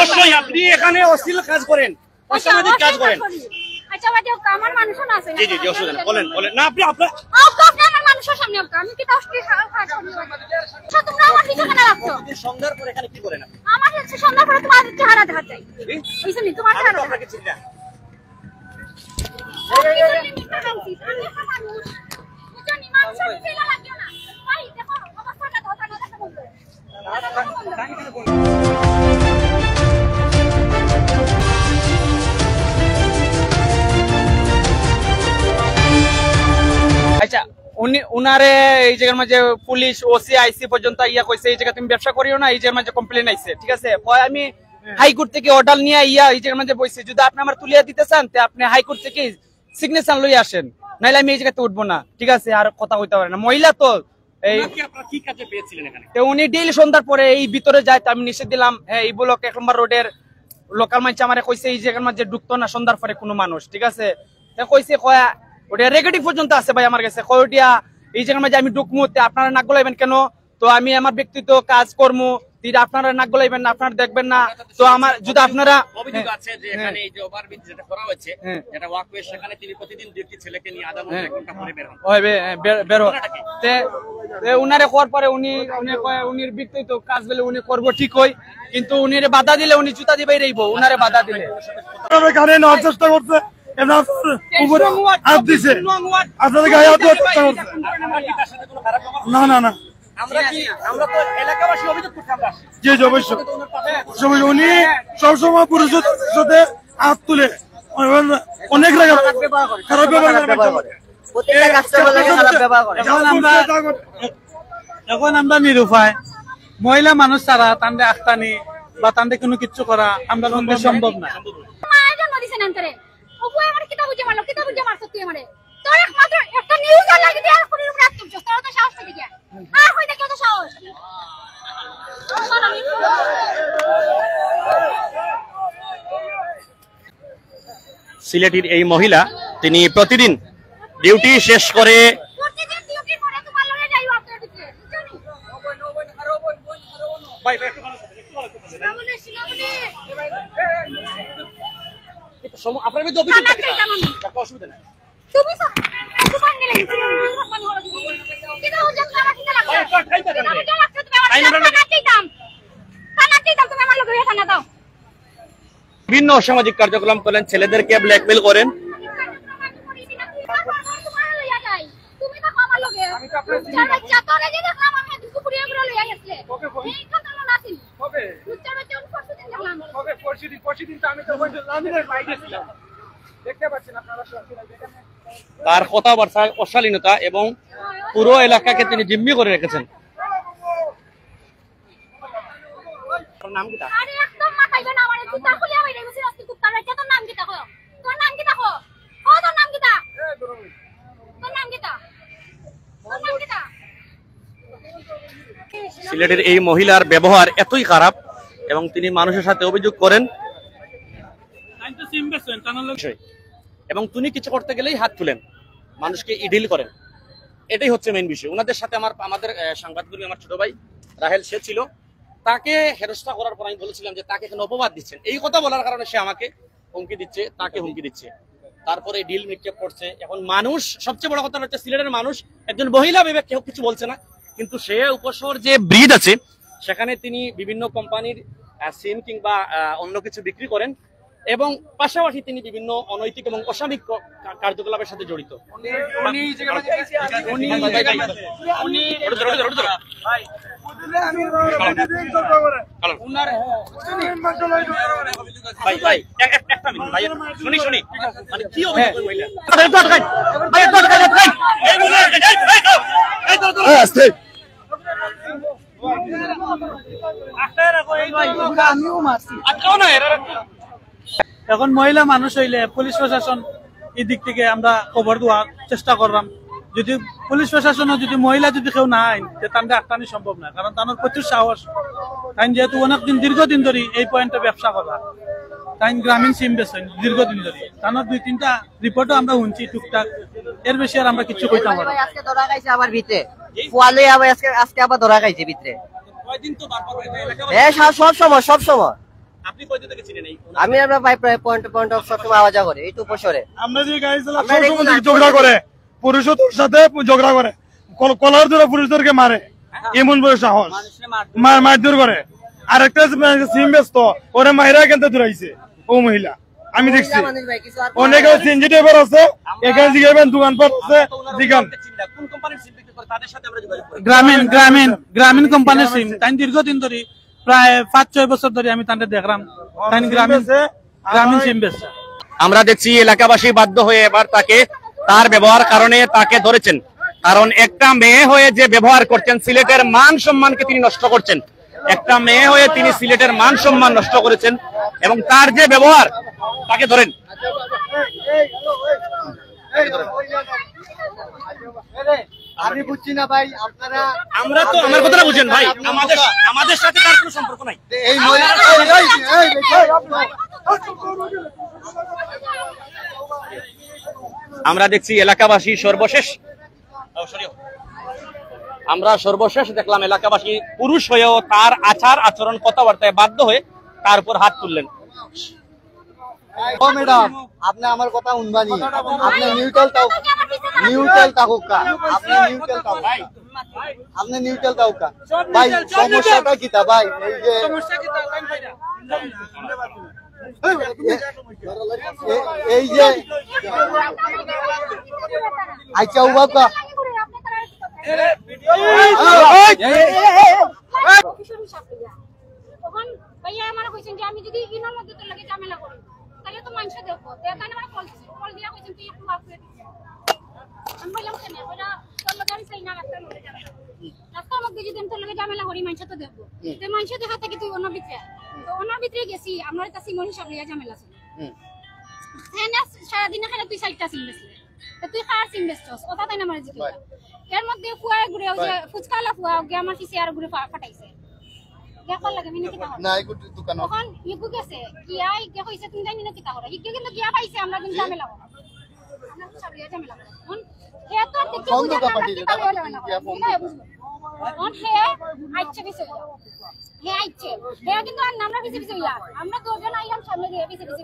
অবশ্যই আপনি এখানে অশ্লীল কাজ করেন, অসামাজিক কাজ করেন। আচ্ছা বাজে আমার মানুষও আছে। জি জি জি, অসুবিধা নেই, বলেন বলেন। না আপনি আপনার আমার মানুষের সামনে আমি কি অশ্লীল কাজ করি? আচ্ছা তোমরা আমার পিছনে কেন লাগছো? সন্ধ্যার পরে এখানে কি করেন আপনি? আমার হচ্ছে সন্ধ্যার পরে তোমার চেহারা দেখা যায়। বুঝছেন নি তোমার চেহারা আপনাকে চিনি না। আচ্ছা উনারে এই জায়গার মাঝে পুলিশ ওসি আইসি পর্যন্ত ইয়া কইছে এই জায়গা তুমি ব্যবসা করিও না, এই জায়গার মাঝে কমপ্লেন আইছে, ঠিক আছে? আমি হাইকোর্ট থেকে অর্ডার নিয়ে ইয়া এই জায়গার মাঝে বইছি, যদি আপনি আমার তুলিয়া দিতে চান তে আপনি হাইকোর্ট থেকে সিগনেচার লই আসেন, নাইলে আমি এই জায়গাতে উঠবো না, ঠিক আছে? আর কথা কইতে পারে না মহিলা তো। এই কি কাজে পেয়েছিলেন এখানে? উনি ডিল সন্ধ্যার পরে এই ভিতরে যায়, আমি নিষেধ দিলাম। এই ব্লক 1 নম্বর রোডের লোকাল মানুষ আমারে কইছে এই জায়গার মাঝে ঢুকতো না সন্ধ্যার পরে কোনো মানুষ, ঠিক আছে? কইছে কয়া ওটা রেকর্ডিং পর্যন্ত আছে ভাই আমার কাছে, কয়টিয়া এই জায়গার মাঝে আমি ঢুকমু, আপনারা নাক গলাইবেন কেন? তো আমি আমার ব্যক্তিগত কাজ কর্ম, আপনারা নাক গলাইবেন না, আপনারা দেখবেন না। তো আমার যদি আপনারা অভিযোগ আছে যে এখানে এই যে ওভারব্রিজ যেটা করা হয়েছে, যেটা ওয়াকওয়ে, সেখানে তিনি প্রতিদিন দুটি ছেলেকে নিয়ে আধা ঘন্টা 1 ঘন্টা পরে বের হন। হয় বের হয় তে উনারে করার পরে উনির ব্যক্তিগত কাজ বলে উনি করবো ঠিক হয়, কিন্তু উনিরে বাধা দিলে উনি জুতা দিবেই রইব, উনারে বাধা দিলে গাড়ি নেওয়ার চেষ্টা করছে, আপনাদের গায়ে হাত দেওয়ার চেষ্টা করছে। না না না, আমরা তো এলাকাবাসী অভিযোগ করতে আমরা আসি। জি জি অবশ্যই, উনি সবসময় পুরুষের সাথে হাত তুলে অনেক খারাপ ব্যবহার করে। এখন আমরা নিরুপায়, মহিলা মানুষ ছাড়া তান্ডে আখতানি বা তান্ডে কোনো কিছু করা আমরা পক্ষে সম্ভব না। সিলেটের এই মহিলা তিনি প্রতিদিন ডিউটি শেষ করে আপনার বিরুদ্ধে অভিযোগ অসুবিধা নেই। বিভিন্ন অসামাজিক কার্যক্রম করেন, ছেলেদেরকে ব্ল্যাকমেল করেন। তার কথাবার্তা অশালীনতা এবং পুরো এলাকাকে তিনি জিম্মি করে রেখেছেন। নাম কি? সিলেটের এই মহিলার ব্যবহার এতই খারাপ এবং তিনি মানুষের সাথে অভিযোগ করেন এবং তিনি কিছু করতে গেলেই হাত তুলেন, মানুষকে ইডিল করেন। এটাই হচ্ছে মেইন বিষয়। ওনাদের সাথে আমাদের সাংবাদিক আমার ছোট ভাই রাহেল সে ছিল, তাকে হেনস্থা করার পর আমি বলেছিলাম যে তাকে এখানে অপবাদ দিচ্ছেন, এই কথা বলার কারণে সে আমাকে হুমকি দিচ্ছে, তাকে হুমকি দিচ্ছে, তারপরে ডিল নিক্ষেপ করছে। এখন মানুষ সবচেয়ে বড় কথা হচ্ছে সিলেটের মানুষ একজন মহিলা ভেবে কেউ কিছু বলছে না, কিন্তু সে উপশহর যে ব্রিজ আছে সেখানে তিনি বিভিন্ন কোম্পানির সিম কিংবা অন্য কিছু বিক্রি করেন এবং পাশাপাশি তিনি বিভিন্ন অনৈতিক এবং অসামাজিক কার্যকলাপের সাথে জড়িত। এখন মহিলা মানুষ হইলে পুলিশ প্রশাসন এই দিক থেকে আমরা খবর দেওয়ার চেষ্টা করলাম, যদি পুলিশ প্রশাসন যদি মহিলা যদি কেউ না আইন তাদের আটকানি সম্ভব না, কারণ তাদের প্রচুর সাহস। তাই যেহেতু অনেকদিন দীর্ঘদিন ধরে এই পয়েন্টে ব্যবসা করা, তাই গ্রামীণ সিম বেছেন দীর্ঘদিন ধরে, তাদের 2-3টা রিপোর্টও আমরা শুনছি টুকটাক, এর বেশি আর আমরা কিছু কইতাম না। আজকে ধরা খাইছে আবার ভিতরে ফুয়ালে আজকে আবার ধরা খাইছে ভিতরে। হ্যাঁ সব সময় আপনি কয়দিন থেকে চিনেন এই আমি আমরা ভাই প্রায় পয়েন্ট অফ সবসময় আওয়াজ করে একটু উপসরে আমরা যে গাড়ি চালা সবসময় ঝগড়া করে পুরুষের সাথে ঝগড়া করে কলার ধরে পুরুষদেরকে মারে এমন বড় সাহস মারধর করে আর একটা সিম ব্যস্ত ওরে মাইরা কেনতে দূরাইছে ও মহিলা আমি দেখছি অনেক সিএনজি ড্রাইভার আছে এখানে জিগাবেন দোকানপাট আছে জিগান কোন কোম্পানির সিম বিক্রি করে তাদের সাথে আমরা যোগাযোগ করি গ্রামীণ কোম্পানির সিম তাই দীর্ঘদিন ধরে প্রায় 5-6 বছর ধরে আমি তাদের দেখলাম তাই গ্রামীণ সিম বেচছে। আমরা দেখছি এলাকাবাসী বাধ্য হয়ে এবার তার ব্যবহার কারণে তাকে ধরেছেন, কারণ একটা মেয়ে হয়ে যে ব্যবহার করছেন সিলেটের মান সম্মানকে তিনি নষ্ট করছেন, একটা মেয়ে হয়ে তিনি সিলেটের মান সম্মান নষ্ট করেছেন এবং তার যে ব্যবহার তাকে ধরেন। আমি বুঝছি না ভাই আপনারা আমরা তো আমার কথাটা বুঝেন ভাই, আমাদের সাথে তার কোনো সম্পর্ক নাই। এই আমরা দেখছি এলাকাবাসী সর্বশেষ দেখলাম এলাকাবাসী পুরুষ হয়েও তার আচার আচরণ কথাবার্তায় বাধ্য হয়ে তার উপর হাত তুললেন। ও ম্যাডাম আপনি আমার কথা শুনবানি, আপনি নিউট্রাল থাকুকা আপনি নিউট্রাল থাকুকা ভাই সমস্যাটা কিটা ভাই এই যে আচ্ছা বাবা তখন ভাইয়া আমার কইছেন যে আমি যদি ইনার মধ্যে তোর লাগে ঝামেলা করি তাহলে তো মানুষ দেখবো তাই আমার কল দিয়া কইছেন তুই একটু মাফ করে দিস। আমি বললাম কেন ওটা তোর লাগে আমি চাই না রাস্তার মধ্যে ঝামেলা রাস্তার মধ্যে যদি আমি তোর লাগে ঝামেলা করি মানুষ তো দেখবো তো মানুষ দেখা থেকে তুই অন্য ভিতরে তো অন্য ভিতরে গেছি আমার কাছে মন হিসাব লইয়া ঝামেলা ছিল হ্যাঁ না সারাদিন এখানে তুই 4টা সিম বেচলি তো তুই কার সিম বেচছস কথা তাই না আমার জিজ্ঞাসা এর মধ্যে ফুয়া ঘুরে ওই যে ফুচকালা ফুয়া ওকে আমার পিছে আর ঘুরে ফাটাইছে দেখো লাগে মিনি কিটা না এই দোকান তখন ইগু গেছে কি আই কে কইছে তুমি জানি না কিটা করে ইগু কিন্তু গিয়া পাইছে আমরা কিন্তু ঝামেলা করব আমরা সরিয়া ঝামেলা করব হে তো দেখি ফোন তো কাপাটি রে অন হে আইছে পিছে হে আইছে হে কিন্তু আর আমরা পিছে পিছে ইয়া আমরা দুজন আইলাম সামনে দিয়ে পিছে পিছে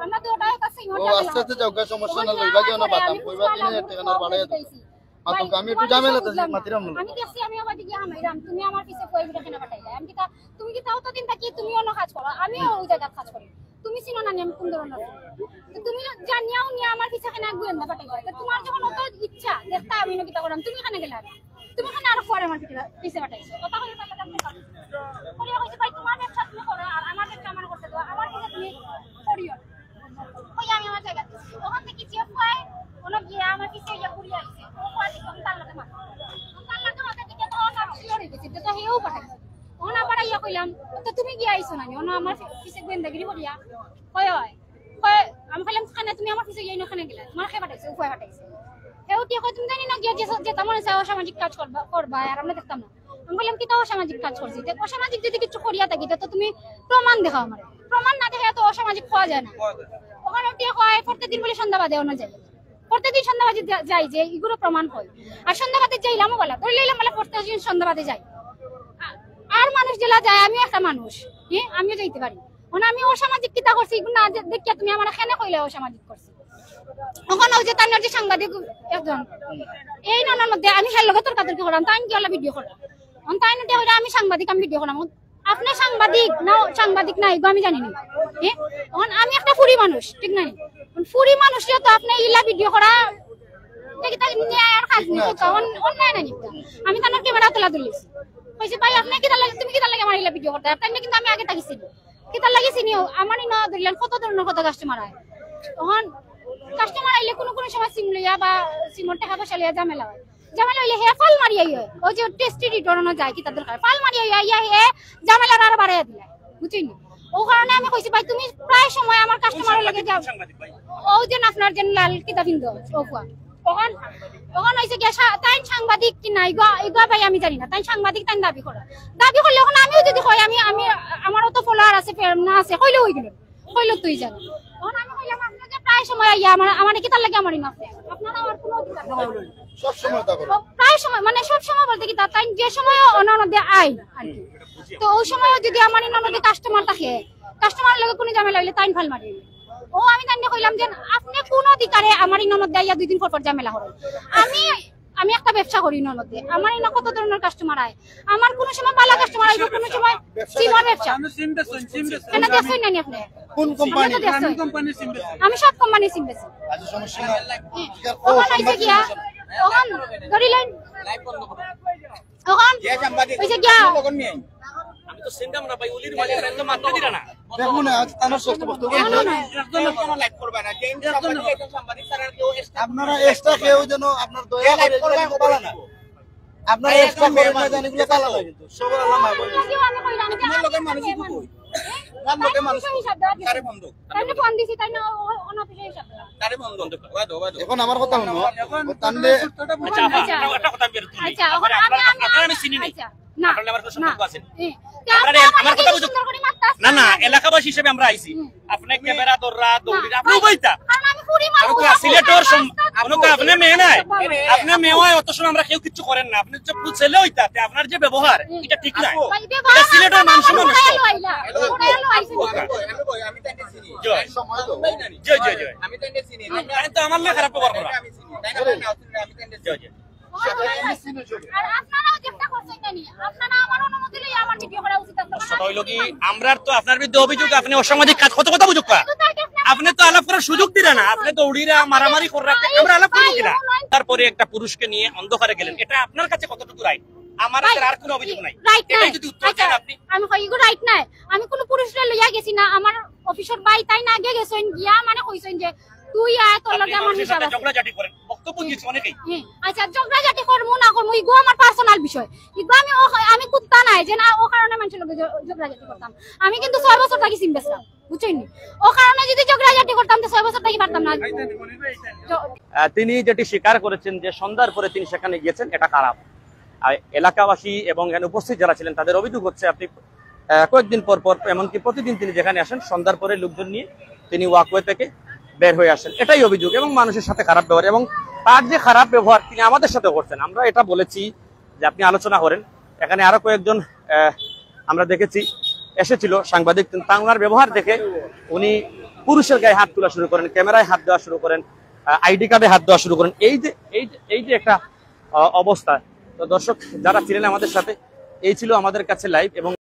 আমরা দুটাই কাছে ও আস্তে আস্তে যাওগা সমস্যা না লইবা কেন বাতাম কইবা দিনে ঠিকানার বাড়ায় মাতম আমি একটু ঝামেলা আছে মাতিরাম না আমি দেখছি আমি আবার দিকে হামাইরাম তুমি আমার পিছে কই বিটা কেন পাঠাইলা আমি কি তুমি কি তাও তো দিন থাকি তুমি অন্য কাজ করো আমিও ওই জায়গা কাজ করি তুমি চিনো না আমি কোন ধরনের তো তুমি জানিয়াও নি আমার পিছে কেন গোয়েন্দা পাঠাইলা তো তোমার যখন অত ইচ্ছা দেখতা আমি নকিটা করলাম তুমি কেন গেলা তুমি কেন আর পরে আমার পিছে পাঠাইছো কথা বলে তাহলে আপনি বলি হইছে ভাই তোমার ব্যবসা তুমি করো আর আমার ব্যবসা আমার করতে দাও আমার পিছে তুমি করিও কই আমি আমার জায়গা ওখান থেকে চেক পাই ওনা গিয়ে আমার পিছে ইয়া পুরি আইছে ও পালি কম তাল্লাতে মার তাল্লাতে মারতে দিকে তো না লড়ে গেছে তো হেও পাঠাইছে ওনা পাড়া ইয়া কইলাম তো তুমি গিয়ে আইছো না ওনা আমার পিছে গোয়েন্দাগিরি করিয়া কই আমি কইলাম খানা তুমি আমার পিছে ইয়া ওখানে গেলা তোমার খেয়ে পাঠাইছে উপায় পাঠাইছে হেও টিয়া কই তুমি জানি না গিয়ে যে তেমন সামাজিক কাজ করবা আর আমরা দেখতাম না আমি বললাম কি তো অসামাজিক কাজ করছি তো অসামাজিক যদি কিছু করিয়া থাকি তো তুমি প্রমাণ দেখাও আমারে প্রমাণ না দেখে তো অসামাজিক খাওয়া যায় না ওখানে টিয়া কয় প্রত্যেকদিন বলে সন্ধ্যাবাদে ওনা যায় প্রত্যেকদিন সন্ধ্যাবাদে যাই যে এগুলো প্রমাণ হয় আর সন্ধ্যাবাদে যাইলামও বলা ধরে লইলাম বলে প্রত্যেকদিন সন্ধ্যাবাদে যাই আর মানুষ জেলা যায় আমিও একটা মানুষ হ্যাঁ আমিও যাইতে পারি ওনা আমি অসামাজিক কিতা করছি এগুলো না দেখিয়া তুমি আমার এখানে কইলে অসামাজিক করছি ওখানে ওই যে তার যে সাংবাদিক একজন এই নানার মধ্যে আমি হের লগে তর্কাতর্কি করলাম তাই কি হলো ভিডিও করলাম তাই না দেওয়া আমি সাংবাদিক আমি ভিডিও করলাম আপনি সাংবাদিক না এগুলো আমি জানি না হ্যাঁ এখন আমি একটা ফুরি মানুষ ঠিক নাই ফুরি মানুষের তো আপনি ইলা ভিডিও করা অন্যায় নাই আমি তার ক্যামেরা তোলা তুলিছি কইছে ভাই আপনি কি লাগে তুমি কি লাগে আমার ইলা ভিডিও করতে তাই কিন্তু আমি আগে তাকিছি কি তার লাগিছি নিও আমারই না ধরলেন কত ধরনের কত কাস্টমার হয় তখন কাস্টমার আইলে কোনো সময় সিম লইয়া বা সিমর টাকা পয়সা লইয়া ঝামেলা হয় ঝামেলা হইলে হে ফাল মারিয়াই হয় ওই যে টেস্টি রিটার্ন যায় কি তাদের ফাল মারিয়াই ইয়া হে ঝামেলা আর বাড়াইয়া দিলা বুঝছেন ও কারণে আমি কইছি ভাই তুমি প্রায় সময় আমার কাস্টমারের লগে যাও ও যে আপনার যে লাল কিতা বিন্দু ওকুয়া তখন হইছে কি তাই সাংবাদিক কি না ইগা ভাই আমি জানি না তাই সাংবাদিক তাই দাবি করলে এখন আমিও যদি কই আমি আমারও তো ফলোয়ার আছে না আছে কইলে হই গেল কইলো তুই জানো তখন আমি কইলাম আপনি যে প্রায় সময় ইয়া আমার কি তার লাগে আমারই না আপনারা আর কোনো অধিকার নাই সব সময় তা করে প্রায় সময় মানে সব সময় বলতে কি তাই যে সময় অননদে আই আর কি তো ওই সময় যদি আমারই ননদে কাস্টমার থাকে কাস্টমারের লগে কোনো ঝামেলা হইলে তাইন ফাল মারি ও আমি তাইনে কইলাম যে আপনি কোন অধিকারে আমার ইনোর মধ্যে আইয়া 2 দিন পর ঝামেলা করেন আমি একটা ব্যবসা করি ইনোর মধ্যে আমার ইনো কত ধরনের কাস্টমার আয় আমার কোন সময় ভালো কাস্টমার আইব কোন সময় সিমার ব্যবসা কেন দেখছেন না আপনি কোন কোম্পানি আমি সব কোম্পানি সিম বেচি আচ্ছা সমস্যা নাই ওখান আইছে গিয়া ওখান ধরিলেন ওখান ওইছে গিয়া আমি তো সিঙ্গাম না ভাই উলির মালিক তো মানতে দিরা না দেখুন না আমার সস্তা বস্তু আপনারা এক্সট্রা কেউ যেন আপনার দয়া করে এগুলো পালা না আপনারা এক্সট্রা করে না জানি এগুলো পালা না কিন্তু সবার আল্লাহ মাফ করে আমি কইলাম তোমার লোকের মানুষ কি কই তার লোকের মানুষ তারে বন্ধ তাইনে ফোন দিছি তাই না অনফিশিয়াল হিসাব তারে বন্ধ ওয়া দো এখন আমার কথা শুনো তানলে আচ্ছা একটা কথা বের তুই আচ্ছা আমি চিনি না আচ্ছা না আপনারা আমার কথা সম্পর্ক আছেন আমরা আমার কথা বুঝুন না না এলাকাবাসী হিসেবে আমরা আইছি আপনি ক্যামেরা দৌড়া দৌড়ি আপনি বইতা কারণ আমি পুরি মারবো সিলেটর অনুকা আপনি মেয়ে নাই আপনি মেয়ে হয় অত সময় আমরা কেউ কিছু করেন না আপনি যে ছেলে হইতা আপনার যে ব্যবহার এটা ঠিক না এটা সিলেটের মানুষ মানুষ আমি তাকে চিনি জয় সময় দাও জয় জয় জয় আমি তাকে চিনি আমি তো আমার লেখা খারাপ ব্যবহার করা আমি তাকে জয় জয় আর আপনারাও চেষ্টা করছেন জানি আপনারা আমার অনুমতি লই আমার ভিডিও করা উচিত সেটা হইলো কি আমরা তো আপনার বিরুদ্ধে অভিযোগ আপনি অসামাজিক কাজ কত কথা বুঝুক আপনি তো আলাপ করার সুযোগ দিলেন না আপনি দৌড়িরা মারামারি করে রাখতে আমরা আলাপ করব কিনা তারপরে একটা পুরুষকে নিয়ে অন্ধকারে গেলেন এটা আপনার কাছে কতটুকু রাইট আমার আর কোনো অভিযোগ নাই এটাই যদি উত্তর দেন আপনি আমি কই ইগো রাইট নাই আমি কোন পুরুষরে লইয়া গেছি না আমার অফিসের ভাই তাই না আগে গেছেন গিয়া মানে কইছেন যে তুই আয় তোর লগে আমার হিসাব আছে ঝগড়াঝাটি করেন বক্তব্য দিয়েছে অনেকেই আচ্ছা ঝগড়াঝাটি করবো না করবো ইগো আমার পার্সোনাল বিষয় ইগো আমি কুত্তা নাই যে না ও কারণে মানুষের লগে ঝগড়াঝাটি করতাম আমি কিন্তু 6 বছর থাকি সিম বেচতাম বুঝছেন ও কারণে যদি ঝগড়াঝাটি করতাম তো 6 বছর থাকি পারতাম না তিনি যেটি স্বীকার করেছেন যে সন্ধ্যার পরে তিনি সেখানে গিয়েছেন এটা খারাপ এলাকাবাসী এবং এখানে উপস্থিত যারা ছিলেন তাদের অভিযোগ হচ্ছে আপনি কয়েকদিন পর পর এমনকি প্রতিদিন তিনি যেখানে আসেন সন্ধ্যার পরে লোকজন নিয়ে তিনি ওয়াকওয়ে থেকে বের হয়ে আসেন এটাই অভিযোগ এবং মানুষের সাথে খারাপ ব্যবহার এবং তার যে খারাপ ব্যবহার তিনি আমাদের সাথে করছেন আমরা এটা বলেছি যে আপনি আলোচনা করেন এখানে আরো কয়েকজন আমরা দেখেছি এসেছিল সাংবাদিক তার ব্যবহার দেখে উনি পুরুষের গায়ে হাত তোলা শুরু করেন ক্যামেরায় হাত দেওয়া শুরু করেন আইডি কার্ডে হাত দেওয়া শুরু করেন এই যে একটা অবস্থা তো দর্শক যারা ছিলেন আমাদের সাথে এই ছিল আমাদের কাছে লাইভ এবং